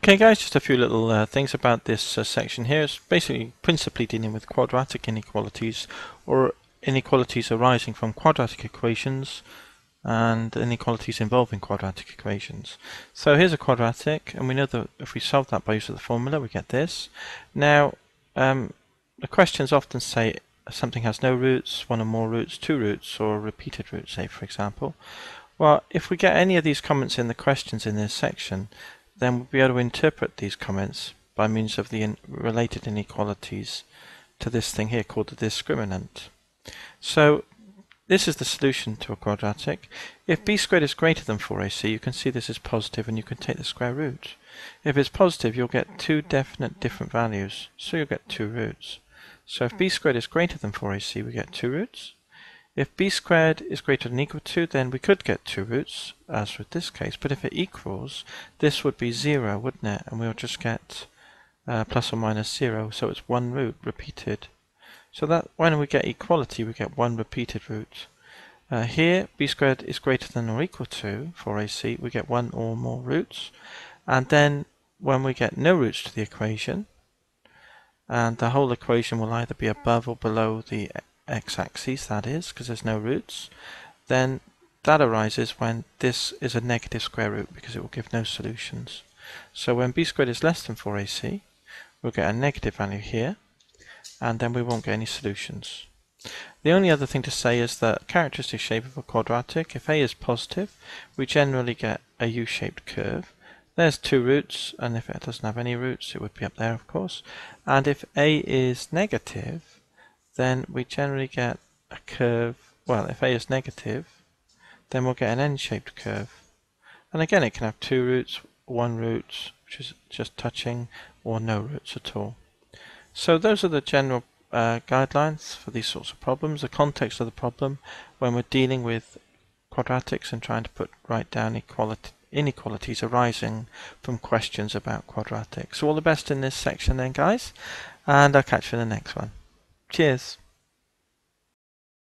Okay guys, just a few little things about this section here. It's basically principally dealing with quadratic inequalities or inequalities arising from quadratic equations and inequalities involving quadratic equations. So here's a quadratic, and we know that if we solve that by use of the formula we get this. Now the questions often say something has no roots, one or more roots, two roots, or repeated roots, say for example. Well, if we get any of these comments in the questions in this section, then we'll be able to interpret these comments by means of the related inequalities to this thing here called the discriminant. So this is the solution to a quadratic. If b squared is greater than 4ac, you can see this is positive and you can take the square root. If it's positive, you'll get two definite different values, so you'll get two roots. So if b squared is greater than 4ac, we get two roots. If b squared is greater than or equal to, then we could get two roots, as with this case. But if it equals, this would be 0, wouldn't it? And we'll just get plus or minus 0, so it's one root repeated. So that when we get equality, we get one repeated root. Here, b squared is greater than or equal to 4ac, we get one or more roots. And then when we get no roots to the equation, and the whole equation will either be above or below the x-axis, that is, because there's no roots, then that arises when this is a negative square root, because it will give no solutions. So when b squared is less than 4ac, we'll get a negative value here, and then we won't get any solutions. The only other thing to say is that characteristic shape of a quadratic, if a is positive, we generally get a u-shaped curve. There's two roots, and if it doesn't have any roots, it would be up there, of course. And if a is negative, then we generally get a curve. Well, if a is negative, then we'll get an n-shaped curve. And again, it can have two roots, one root, which is just touching, or no roots at all. So those are the general guidelines for these sorts of problems, the context of the problem when we're dealing with quadratics and trying to write down inequalities arising from questions about quadratics. So all the best in this section then, guys, and I'll catch you in the next one. Cheers.